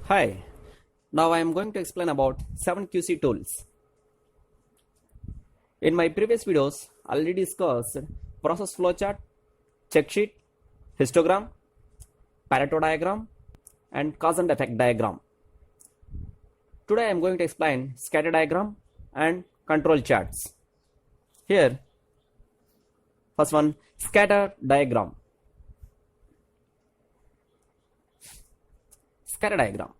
Hi, now I am going to explain about 7 QC tools. In my previous videos, I already discussed process flowchart, check sheet, histogram, Pareto diagram, and cause and effect diagram. Today I am going to explain scatter diagram and control charts. Here, first one, scatter diagram. Scatter diagram.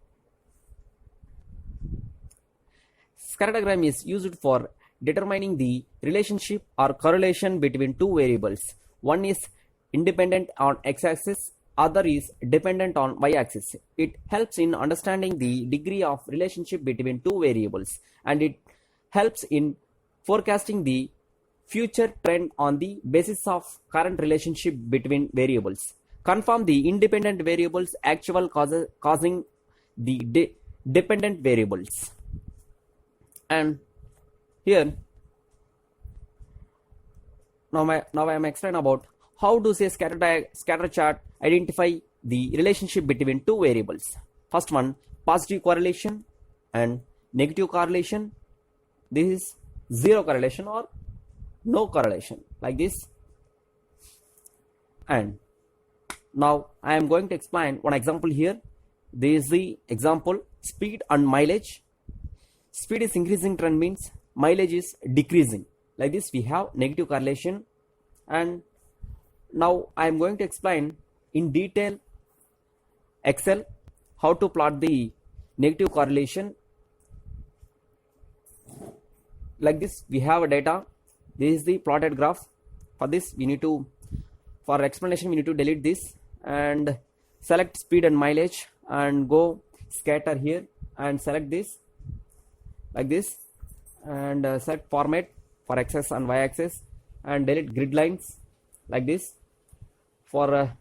Scatter diagram is used for determining the relationship or correlation between two variables. One is independent on x-axis, other is dependent on y-axis. It helps in understanding the degree of relationship between two variables, and it helps in forecasting the future trend on the basis of current relationship between variables. Confirm the independent variables actual causing the dependent variables. And here now I am explaining about how to say scatter chart identify the relationship between two variables. First one, positive correlation and negative correlation. This is zero correlation or no correlation, like this. And now I am going to explain one example here. This is the example, speed and mileage. Speed is increasing trend means mileage is decreasing. Like this we have negative correlation. And now I am going to explain in detail Excel how to plot the negative correlation. Like this we have a data. This is the plotted graph. For this we need to, for explanation we need to delete this and select speed and mileage and go scatter here and select this like this, and select format for x-axis and y-axis and delete grid lines like this. For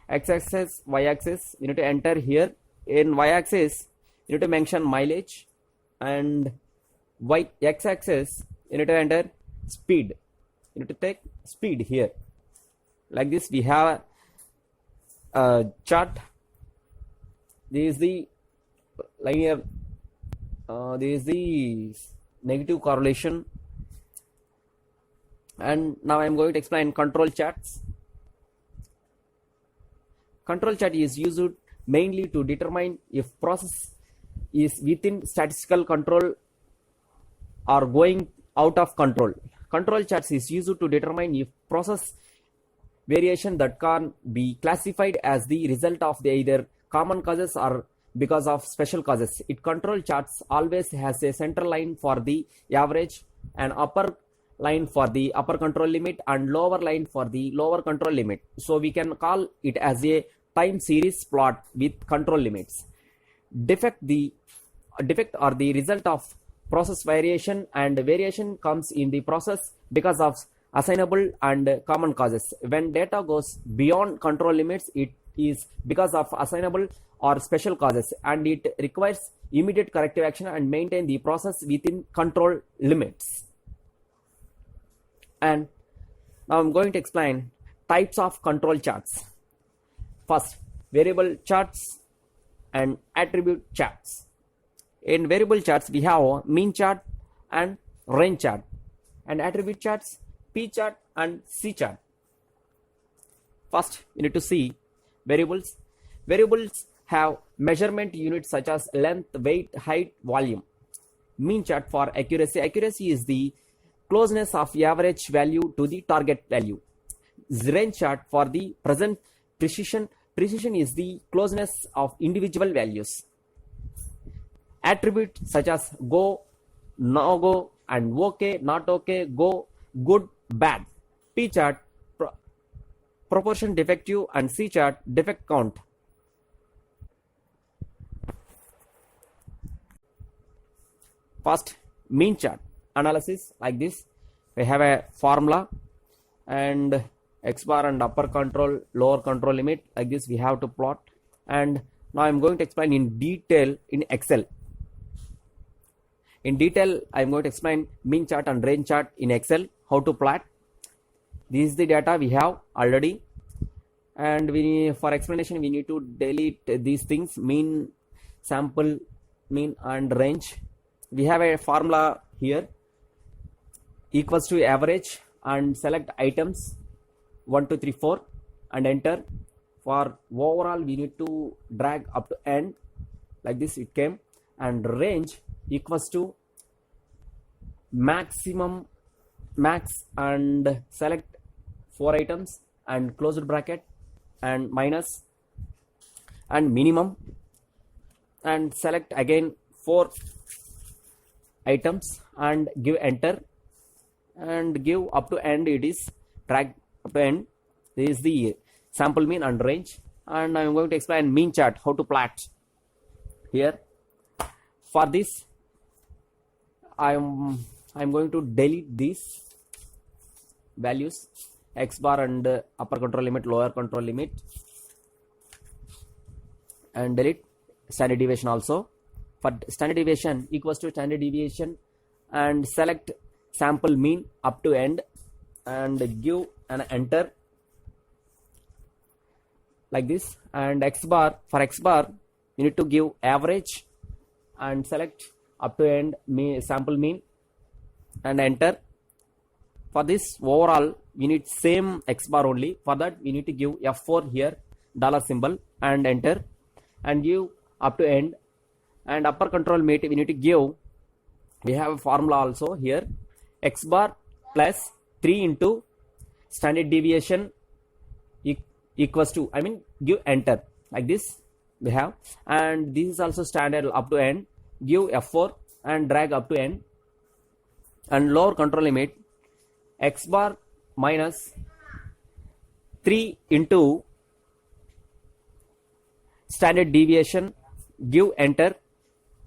x-axis, y-axis you need to enter here. In y-axis you need to mention mileage, and x-axis you need to enter speed. You need to take speed here. Like this we have a chart. This is the linear, this is the negative correlation. And now I am going to explain control charts. Control chart is used mainly to determine if process is within statistical control or going out of control. Control charts is used to determine if process variation that can be classified as the result of the either common causes or because of special causes. It control charts always has a center line for the average, and upper line for the upper control limit, and lower line for the lower control limit. So we can call it as a time series plot with control limits. Defect are the result of process variation, and variation comes in the process because of assignable and common causes. When data goes beyond control limits, it is because of assignable or special causes, and it requires immediate corrective action and maintain the process within control limits. And now I'm going to explain types of control charts. First, variable charts and attribute charts. In variable charts we have mean chart and range chart, and attribute charts P chart and C chart. First you need to see variables. Variables have measurement units such as length, weight, height, volume. Mean chart for accuracy. Accuracy is the closeness of average value to the target value. Range chart for the present precision. Precision is the closeness of individual values. Attribute such as go, no go, and okay, not okay, go, good, bad. P chart proportion defective, and C chart defect count. First, mean chart analysis. Like this we have a formula, and x bar and upper control, lower control limit. Like this we have to plot. And now I am going to explain in detail in Excel. In detail I am going to explain mean chart and range chart in Excel, how to plot. This is the data we have already, and for explanation we need to delete these things. Mean sample mean and range. We have a formula here, equals to average, and select items 1 2 3 4 and enter. For overall we need to drag up to end, like this it came, and range equals to maximum max, and select 4 items and closed bracket and minus, and minimum, and select again 4 items and give enter, and give up to end. It is drag up to end. This is the sample mean and range. And I am going to explain mean chart, how to plot here. For this I am going to delete these values, x bar and upper control limit, lower control limit, and delete standard deviation also. For standard deviation equals to standard deviation, and select sample mean up to end and give an enter, like this. And x bar, for x bar you need to give average and select up to end sample mean and enter. For this overall we need same x bar only. For that we need to give F4 here, dollar symbol, and enter, and give up to end. And upper control limit we need to give, we have a formula also here, x bar plus 3 into standard deviation equals to, I mean give enter, like this we have. And this is also standard up to end, give F4 and drag up to end. And lower control limit x bar minus 3 into standard deviation, give enter.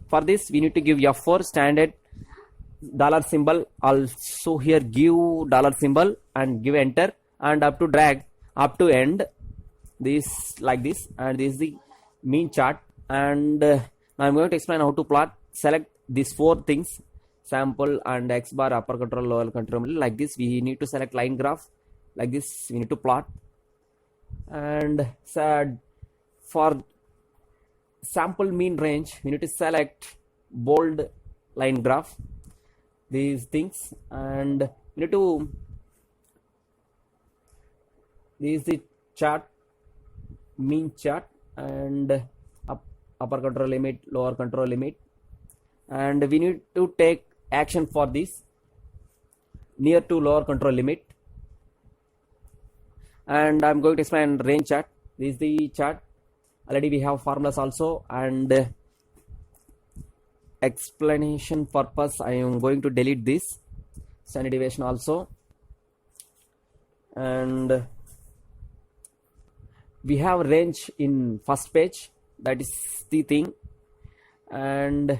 For this we need to give F4 standard dollar symbol also here, give dollar symbol and give enter, and up to drag up to end, this like this. And this is the mean chart. And now I'm going to explain how to plot. Select these 4 things, sample and x bar, upper control, lower control, like this. We need to select line graph, like this we need to plot. And for sample mean range we need to select bold line graph, these things. And we need to, this is the chart, mean chart, and upper control limit, lower control limit. And we need to take action for this near to lower control limit. And I'm going to explain range chart. This is the chart. Already we have formulas also, and explanation purpose I am going to delete this standard deviation also. And we have range in first page, that is the thing. And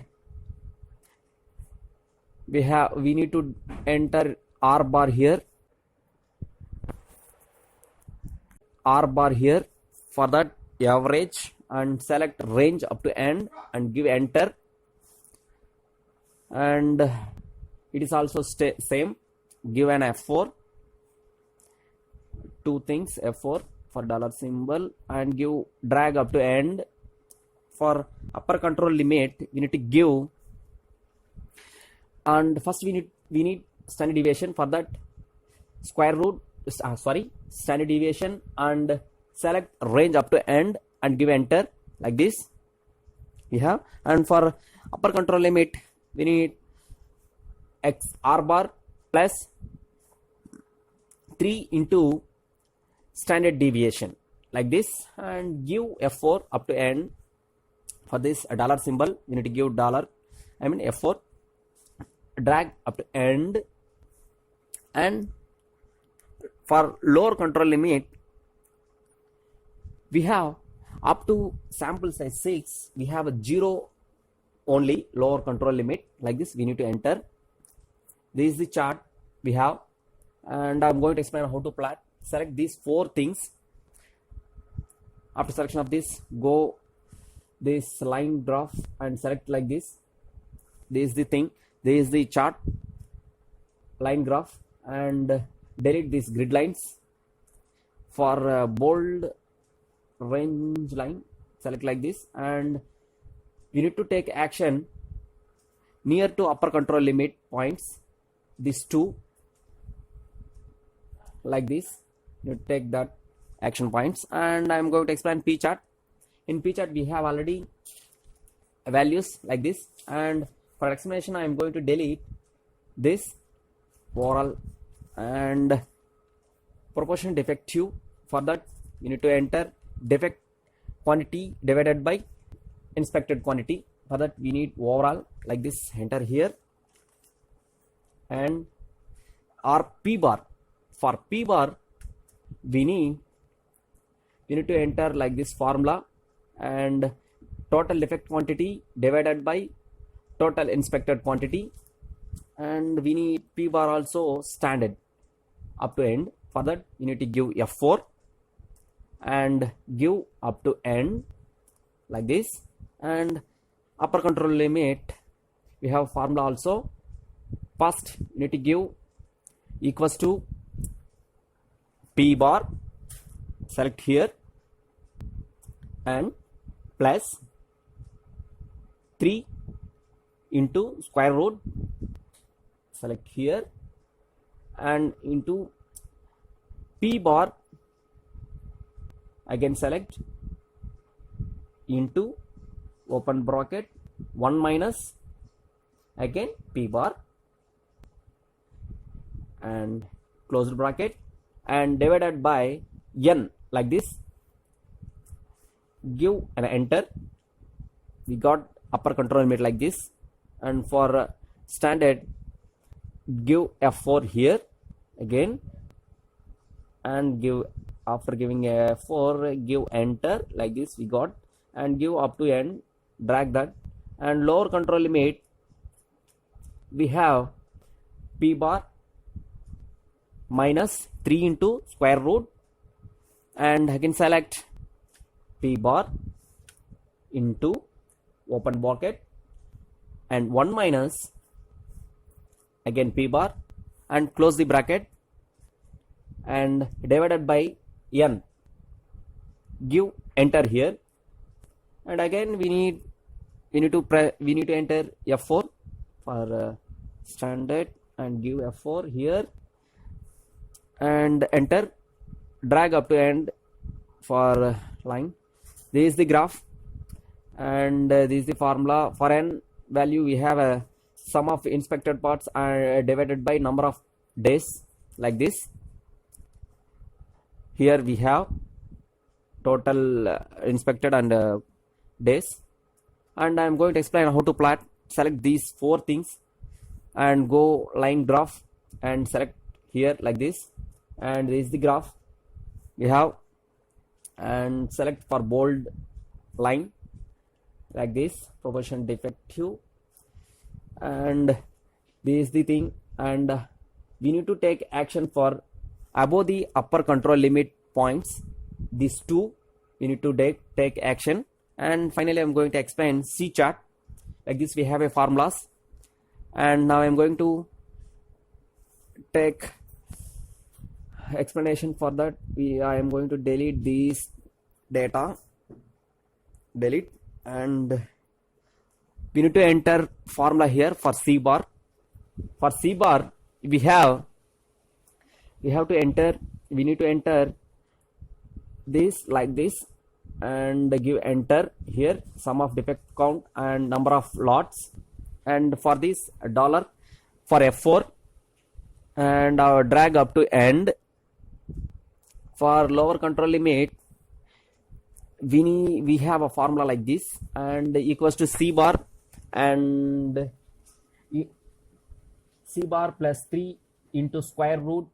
we need to enter R bar here, for that average, and select range up to end and give enter. And it is also same, give an F4, 2 things, F4 for dollar symbol, and give drag up to end. For upper control limit we need to give, and first we need standard deviation. For that square root, standard deviation, and select range up to end and give enter, like this we have. And for upper control limit we need R bar plus 3 into standard deviation, like this, and give F4 up to end. For this a dollar symbol we need to give dollar, I mean F4, drag up to end. And for lower control limit we have up to sample size 6, we have a 0 only lower control limit, like this we need to enter. This is the chart we have, and I'm going to explain how to plot. Select these 4 things. After selection of this, go this line graph and select like this. This is the thing, this is the chart, line graph, and delete these grid lines. For bold range line, select like this, and we need to take action near to upper control limit points, these two, like this. You take that action points, and I'm going to explain P chart. In P chart we have already values like this, and for explanation I am going to delete this overall and proportion defective. For that you need to enter defect quantity divided by inspected quantity. For that we need overall like this, enter here, and our P bar. For P bar we need to enter like this formula, and total defect quantity divided by total inspected quantity, and we need P bar also standard up to end. For that you need to give F4 and give up to end like this, and upper control limit we have formula also. First you need to give equals to P bar, select here, and plus 3 into square root, select here, and into P bar, again select, into open bracket 1 minus again P bar and closed bracket, and divided by n like this. Give an enter. We got upper control limit like this, and for standard give F4 here again, and give, after giving F4 give enter like this we got, and give up to end, drag that, and lower control limit we have P bar minus 3 into square root, and again select P bar into open bracket and 1 minus again P bar and close the bracket, and divided by n, give enter here, and again we need to enter F4 for standard, and give F4 here and enter, drag up to end for line. This is the graph, and this is the formula. For n value we have a sum of inspected parts are divided by number of days like this. Here we have total inspected and days, and I am going to explain how to plot. Select these 4 things and go line graph and select here like this, and this is the graph we have, and select for bold line like this, proportion defective, and this is the thing, and we need to take action for above the upper control limit points, these two we need to take action. And finally I'm going to explain C chart. Like this we have a formulas, and now I'm going to take explanation. For that I am going to delete these data, delete, and we need to enter formula here for C bar. For C bar we need to enter this like this, and give enter here, sum of defect count and number of lots, and for this dollar for F4, and drag up to end. For lower control limit we have a formula like this, and equals to C bar, and C bar plus 3 into square root,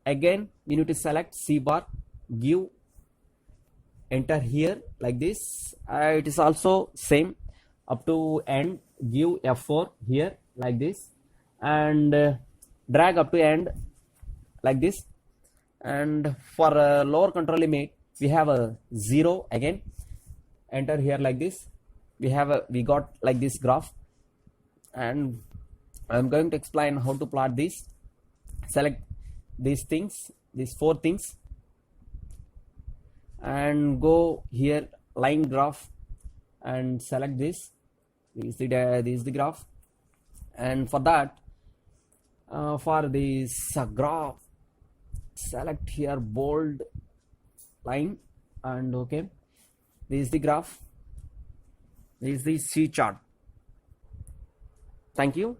again we need to select C bar, give enter here like this. It is also same up to end, give F4 here like this, and drag up to end like this. And for lower control limit we have a 0, again enter here like this. We got like this graph, and I'm going to explain how to plot this. Select these things, these 4 things, and go here line graph and select this. This is the graph, and for that, for this graph, select here bold line, and okay, this is the graph. This is the C chart. Thank you.